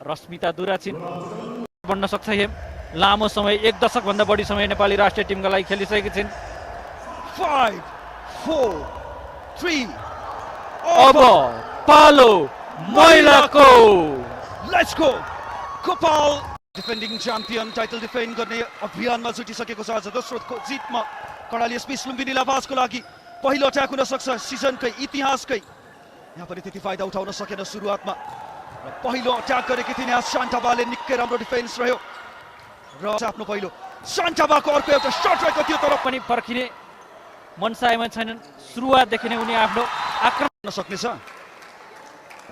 रश्मिता दुराछिन बन्न सक्छ हेम। लामो समय 1 दशकभन्दा बढी समय नेपाली राष्ट्रिय टिमका लागि खेलिसकेकी छिन्। 5 4 3 अब पालो महिलाको। Let's go Gopal defending champion title defend गर्ने अभियानमा जुटिसकेको छ। आज दोस्रो जितमा कर्णाली एसपीएस लुम्बिनी लाभासको लागि पहिलो अट्याक हुन सक्छ सिजनकै इतिहासकै। यहाँ पनि त्यति फाइदा उठाउन सकेन सुरुवातमा। पहिलो अट्याक गरेकी थिइन् यहाँ शान्टाबाले, निकै राम्रो डिफेन्स रह्यो र आफ्नो पहिलो शान्टाबाको अर्को एउटा शट रहेको थियो तर पनि पर्खिने मनसायमा छैनन्। सुरुवातदेखि नै उनी आफ्नो आक्रमण सक्नेछ।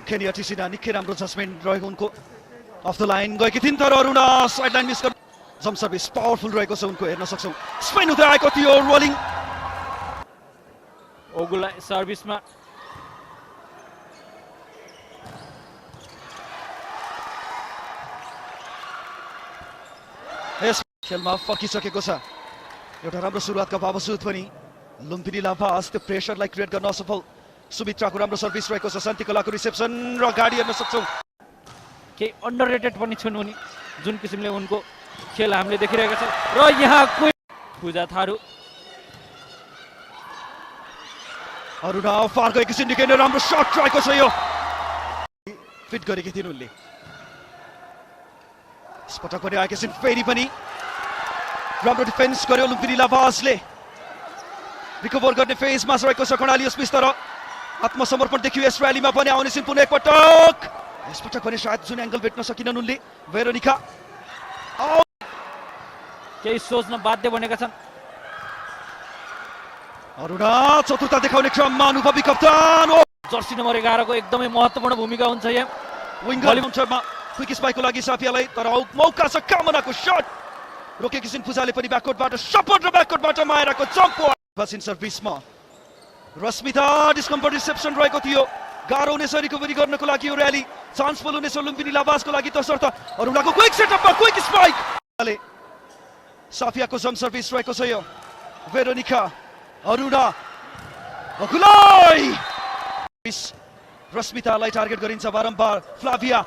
केनिया टिसिना निकै राम्रो जजमेन्ट रहेको उनको। अफ द लाइन गएकी थिइन् तर अरुणा साइड लाइन मिस गर्नु। जम सर्भिस पावरफुल रहेको छ उनको, हेर्न सक्छौँ। स्पिन हुँदै आएको थियो रोलिङ। ओगुलाई सर्भिसमा यस खेलमा फर्किसकेको छ। एउटा राम्रो सुरुवातका बावजुद पनि लुम्बिनी लाभास त्यो प्रेसरलाई क्रिएट गर्न असफल। सुमित्राको राम्रो सर्भिस रहेको छ। शान्तिकलाको रिसेप्सन र गाडी हेर्न सक्छौँ। केही अन्डररेटेड पनि छन् उनी, जुन किसिमले उनको खेल हामीले देखिरहेका छौँ। र यहाँ पूजा थारू अरुणा फार गएकी छिन्। निकै नै राम्रो सट रहेको छ यो। फिट गरेकी थिइन् उनले। पटक पनि आएकी छिन्। फेरि पनि राम्रो डिफेन्स गर्यो लुम्बिनी लाभासले। रिकभर गर्ने फेजमा रहेको छ कर्णाली एसपीएस तर आत्मसमर्पण देखियो यस र्यालीमा पनि। आउने छिन् पुनः एकपटक। यसपटक पनि सायद जुन एङ्गल भेट्न सकिनन् उनले। भेरोनिका केही सोच्न बाध्य बनेका छन्। अरुणा चतुरता देखाउने क्रममा अनुभवी कप्तान जर्सी नम्बर 11 को एकदमै महत्त्वपूर्ण भूमिका हुन्छ यहाँ। विङ्गरमा क्विक स्पाइकको लागि साफियालाई तर मौका छ। कामनाको शट रोकेकी छिन् पूजाले पनि। ब्याककोर्टबाट सपोर्ट र ब्याककोर्टबाट मायराको जम्प बसिन सर्भिसमा। रश्मिता डिस्कम्फर्ट रिसेप्सन रहेको थियो। गाह्रो हुनेछ रिकभरी गर्नको लागि यो र्याली। चान्स फुल हुनेछ लुम्बिनी लाभासको लागि तसर्थ अरुणाको क्विक सेटअपमा क्विक स्पाइक। साफियाको जम्प सर्भिस रहेको छ यो। भेरोनिका अरुणा अकुलाई रश्मितालाई टार्गेट गरिन्छ बारम्बार। फ्लाभिया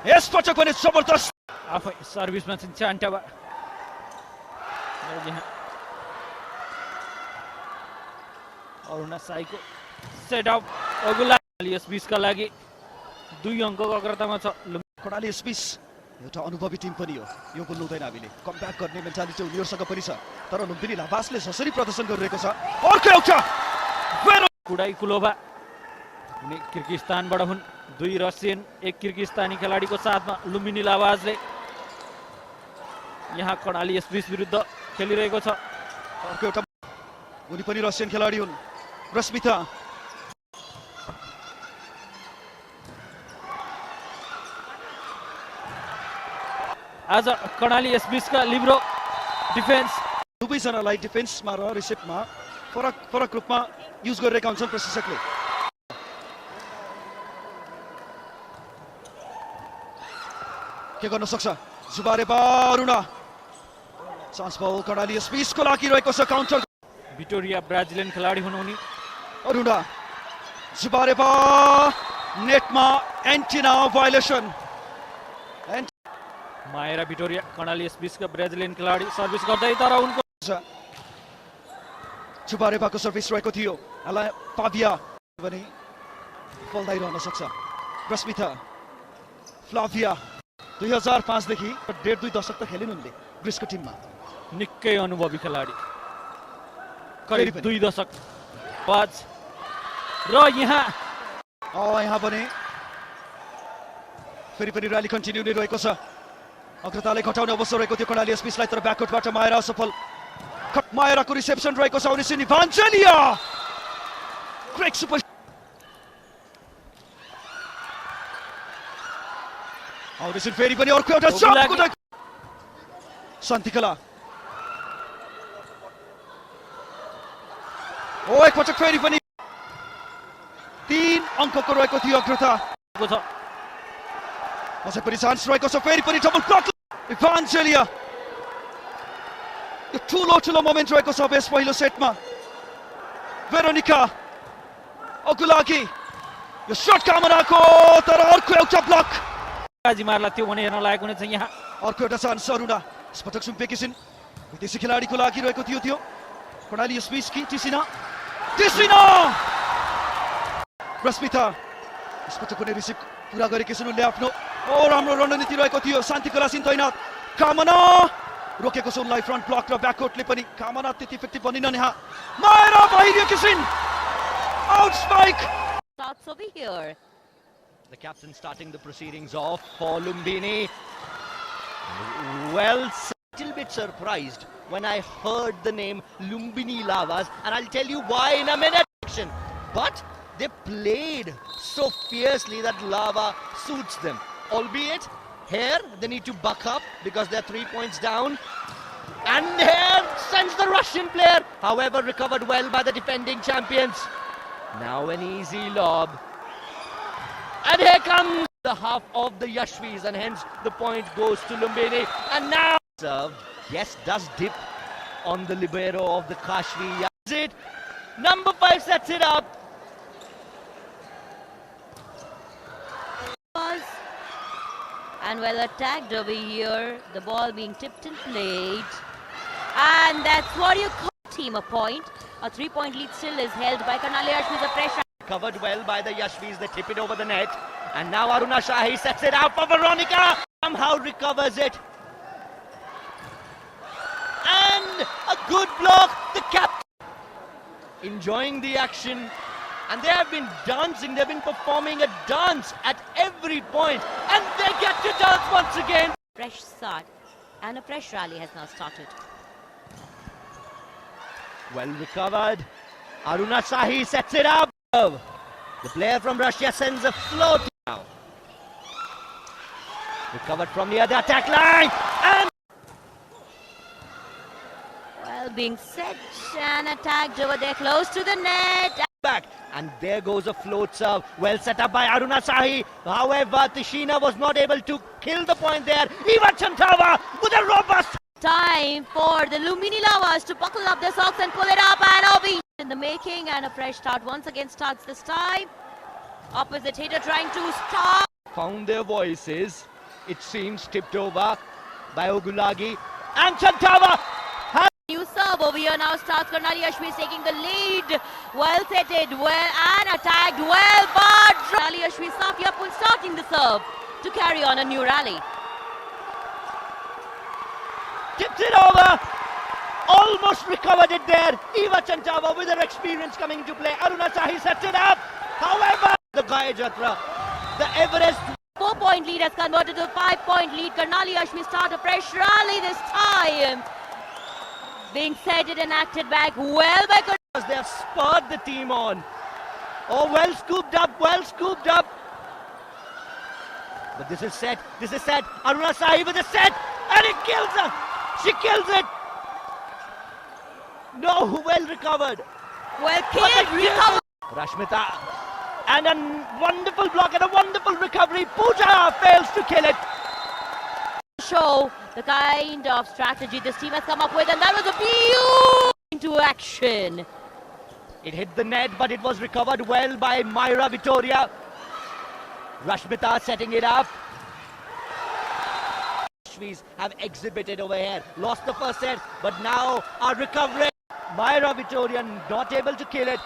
यसपटक पनि जबरदस्त आफै सर्भिसमा छिन् चान्टाबा। अरुणा साईको सेटअप अगुला एसपीएसका लागि 2 अङ्कको अग्रतामा छ। कर्णाली एसपीएस एउटा अनुभवी टिम पनि हो। यो बोल्नु हुँदैन हामीले। कमब्याक गर्ने मेन्टालिटी उनीहरूसँग पनि छ तर लुम्बिनी लाभासले जसरी प्रदर्शन गरिरहेको छ अर्को एउटा कुडाई कुलोभा उनी किर्गिस्तानबाट हुन्। 2 रसियन 1 किर्गिस्तानी खेलाडीको साथमा लुम्बिनी लाभासले यहाँ कर्णाली एसपीएस विरुद्ध खेलिरहेको छ। अर्को एउटा उनी पनि रसियन खेलाडी हुन्। रश्मिता आज कर्णाली एसपीएस का लिब्रो डिफेन्स दुवैजनालाई डिफेन्समा र रिसेप्टमा फरक फरक रूपमा युज गरिरहेका हुन्छन् प्रशिक्षकले। के गर्न सक्छ जुबारेबा अरुणा। चान्स बल कर्णाली एसपीएसको लागि रहेको छ। काउन्टर भिटोरिया ब्राजिलियन खेलाडी हुन् उनी। अरुणा जुबारेबा नेटमा antenna violation. Maira Vitoria Karnali SPS का ब्राजिलियन खेलाडी सर्भिस गर्दै तर उनको जुबारेबाको सर्भिस रहेको थियो। पाभिया पनि फल्दै रहन सक्छ। रश्मिता फ्लाभिया 2005 देखि 1.5-2 दशक त खेलिन् उनले ग्रिसको टिममा। निकै अनुभवी खेलाडी, करिब 2 दशक बाद। र यहाँ पनि फेरि पनि र्याली कन्टिन्यू नै रहेको छ। अग्रतालाई घटाउने अवसर रहेको थियो कर्णाली एसपीएसलाई तर ब्याककोर्टबाट मायरा असफल। मायराको रिसेप्सन रहेको छ। उनी इभान्जेलिया क्रेक सुपर आउँदैछन्। फेरि पनि अर्को एउटा शट। शान्तिकला एकपटक फेरि पनि 3 अङ्कको रहेको थियो अग्रता। अझै पनि चान्स रहेको छ। फेरि पनि डबल ब्लक इभान्जेलिया। यो ठुलो मोमेन्ट रहेको छ बेस पहिलो सेटमा। भेरोनिका अघिल्लागी यो शट कामनाको तर अर्को एउटा ब्लक। बाजी मार्ला त्यो भने हेर्न लागेको हुनेछ यहाँ। अर्को एउटा चान्स अरुणा यसपटक सुम्पेकी छिन् विदेशी खेलाडीको लागि रहेको थियो त्यो कर्णाली स्मिसकी टिसिना रश्मिता यसपटक कुनै रिसिभ पुरा गरेकी छिन् उनले आफ्नो राम्रो रणनीति रहेको थियो शान्ति कलासिन तैनात कामना रोकेको छ उनलाई फ्रन्ट ब्लक र ब्याककोटले पनि कामना त्यति इफेक्टिभ बनिनन् यहाँ मायरा बाहिरिएकी छिन् out spike Starts over here. The captain starting the proceedings off for Lumbini. Well, a little bit surprised when I heard the name Lumbini Lavas, and I'll tell you why in a minute. But they played so fiercely that Lava suits them. Albeit, here they need to buck up because they're 3 points down. And here sends the Russian player, however recovered well by the defending champions. Now an easy lob. And here comes the half of the Yashvis, and hence the point goes to Lumbini. And now served, yes, does dip on the libero of the Kashvi. Is it? Number 5 sets it up. And well attacked over here, the ball being tipped and played. And that's what you call team a point. A 3-point lead still is held by Karnali Yashvis. A pressure. Covered well by the Yashvis, they tip it over the net. And now Aruna Shahi sets it out for Veronica. Somehow recovers it. And a good block. The captain enjoying the action. And they have been dancing, they've been performing a dance at every point. And they get to dance once again. Fresh start. And a fresh rally has now started. Well recovered. Aruna Shahi sets it up. The player from Russia sends a float now. Recovered from the other attack line. And Well, being set and attacked over there close to the net. back. And there goes a float serve. Well set up by Aruna Shahi. However, Tishina was not able to kill the point there. Eva Chantava with a robust. Time for the Lumbini Lavas to buckle up their socks and pull it up, and Obi in the making, and a fresh start once again starts this time. Opposite hitter trying to stop. Found their voices. It seems tipped over by Ogulagi. And Chantava. New serve over here now starts. Karnali Yashvis taking the lead. Well setted, well and attacked well, but Karnali Yashvis Safiapul starting the serve to carry on a new rally. Tipped it over. Almost recovered it there. Eva Chantava with her experience coming into play. Aruna Shahi sets it up. However, the Gaya Jatra, the Everest. 4-point lead has converted to a 5-point lead. Karnali Yashvis start a fresh rally this time. Being setted and acted back well by Karnali. They have spurred the team on. Oh, well scooped up, well scooped up. But this is set. Aruna Shahi with a set. And it kills her. She kills it. No, well recovered. Well killed, recovered. Rashmita. And a wonderful block and a wonderful recovery. Pooja fails to kill it. Show the kind of strategy this team has come up with, and that was a beautiful into action. It hit the net, but it was recovered well by Myra Vittoria. Rashmita setting it up. Yashvis have exhibited over here. Lost the first set, but now are recovering. Myra Vittoria not able to kill it.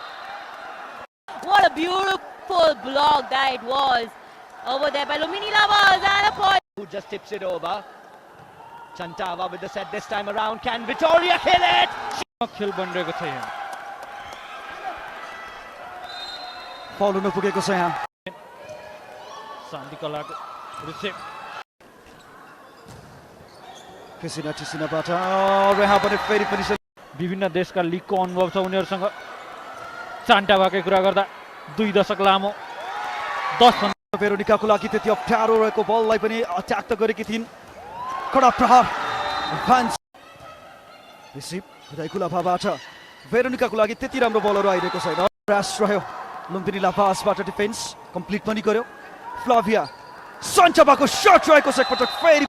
What a beautiful block that it was over there by Lumbini Lavas, and a point. Who just tips it over. Chantava with the set this time around. Can Vittoria kill it? खेल बनिरहेको छ यहाँ। Foul हुन पुगेको छ यहाँ शान्ति कलाको receive. टिसिनाबाट रेहा पनि फेरि पनि विभिन्न देशका लिगको अनुभव छ उनीहरूसँग। चान्टाभाकै कुरा गर्दा 2 दशक लामो 10 भेरोनिकाको लागि त्यति अप्ठ्यारो रहेको बललाई पनि अट्याक त गरेकी थिइन्। कडा प्रहार फ्रान्स रिसिभ हुँदैको लाभाबाट भेरोनिकाको लागि त्यति राम्रो बलहरू आइरहेको छैन। प्रयास रह्यो लुम्बिनी लाभासबाट डिफेन्स कम्प्लिट पनि गर्यो। फ्लाभिया सन्चबाको शट रहेको छ एकपटक फेरि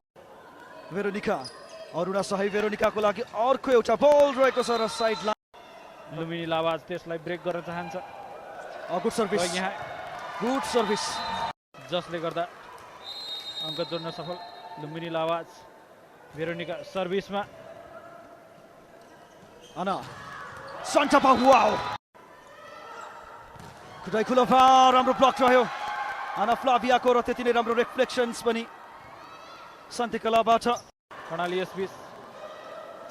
भेरोनिका अरुणा शाही भेरोनिकाको लागि अर्को एउटा बल रहेको छ र साइड लाइन। लुम्बिनी लाभास त्यसलाई ब्रेक गर्न चाहन्छ। गुड सर्भिस यहाँ गुड सर्भिस जसले गर्दा अङ्क जोड्न सफल लुम्बिनी लावाज भेरोनिका सर्भिसमा Ana Santapa, wow! Kudai Kulova, राम्रो ब्लक रह्यो Ana Flavia को र त्यति नै राम्रो रिफ्लेक्सन्स पनि शान्ति कलाबाट कर्णाली यसबीच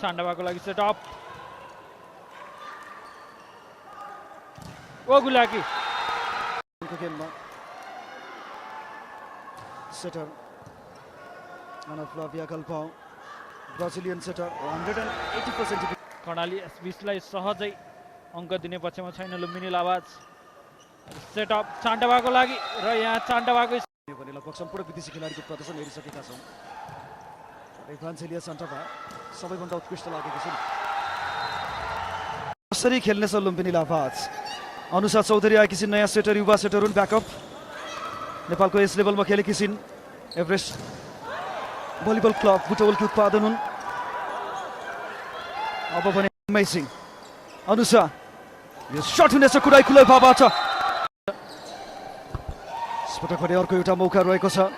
छान्डावाको लागि सेटअप ओगुलाकी को गेममा setter Ana Flavia Galpao Brazilian setter 180% Karnali यसबीचलाई सहजै अङ्क दिने पक्षमा छैन लुम्बिनी लावाज सेटअप छान्डावाको लागि र यहाँ छान्डावाको यो पनि लगभग सम्पूर्ण विदेशी खेलाडीको प्रदर्शन हेरिसकेका छौँ एभान्जेलिया सान्टाभा सबैभन्दा उत्कृष्ट लागेको छ कसरी खेल्नेछ लुम्बिनी लाभाज अनुषा चौधरी आएकी छिन् नयाँ सेटर युवा सेटर हुन् ब्याकअप नेपालको यस लेभलमा खेलेकी छिन् एभरेस्ट भलिबल क्लब बुटवलकी उत्पादन हुन् अब भने अमेजिङ अनुषा यो शट हुनेछ कुडाई कुलैबाट पटक भने अर्को एउटा मौका रहेको छ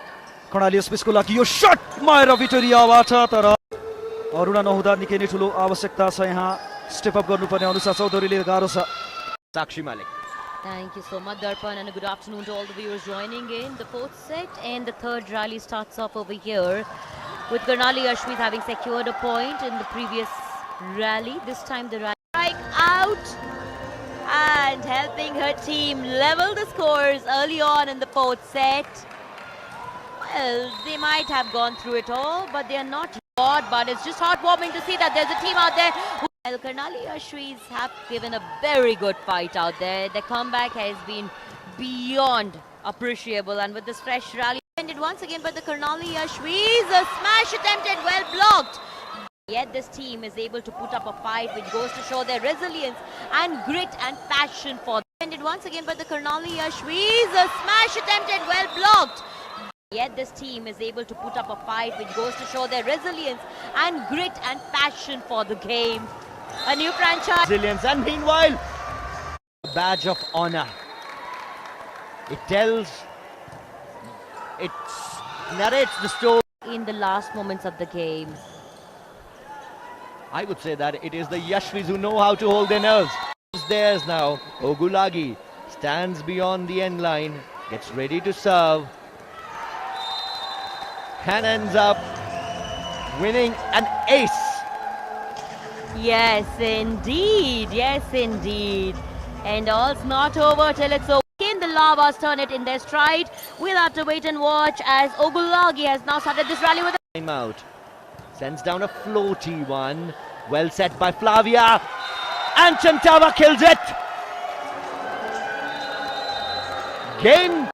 कर्णाली स्पेसको लागि यो शट माएर भिटोरियाबाट तर अरुणा नहुँदा निकै नै ठुलो आवश्यकता छ यहाँ स्टेप अप गर्नुपर्ने अनुषा चौधरीले गाह्रो छ Sakshi Malik. Thank you so much, Darpan, and a good afternoon to all the viewers joining in. The fourth set and the third rally starts off over here with Karnali Ashmit having secured a point in the previous rally. This time the rally strike out and helping her team level the scores early on in the fourth set. Well, they might have gone through it all, but they are not bored. But it's just heartwarming to see that there's a team out there. Well, Karnali Ashwis have given a very good fight out there. The comeback has been beyond appreciable, and with this fresh rally ended once again by the Karnali Ashwis, a smash attempted, well blocked. Yet this team is able to put up a fight which goes to show their resilience and grit and passion for them. Ended once again by the Karnali Ashwis, a smash attempted, well blocked. Yet this team is able to put up a fight which goes to show their resilience and grit and passion for the game. A new franchise. Resilience, and meanwhile, a badge of honor. It narrates the story. In the last moments of the game. I would say that it is the Yashvis who know how to hold their nerves. It's theirs now. Ogulagi stands beyond the end line, gets ready to serve, and ends up winning an ace. Yes, indeed. Yes, indeed. And all's not over till it's over. Can the Lavas turn it in their stride? We'll have to wait and watch as Ogulagi has now started this rally with a Time out. Sends down a floaty one. Well set by Flavia. And Chantava kills it. Game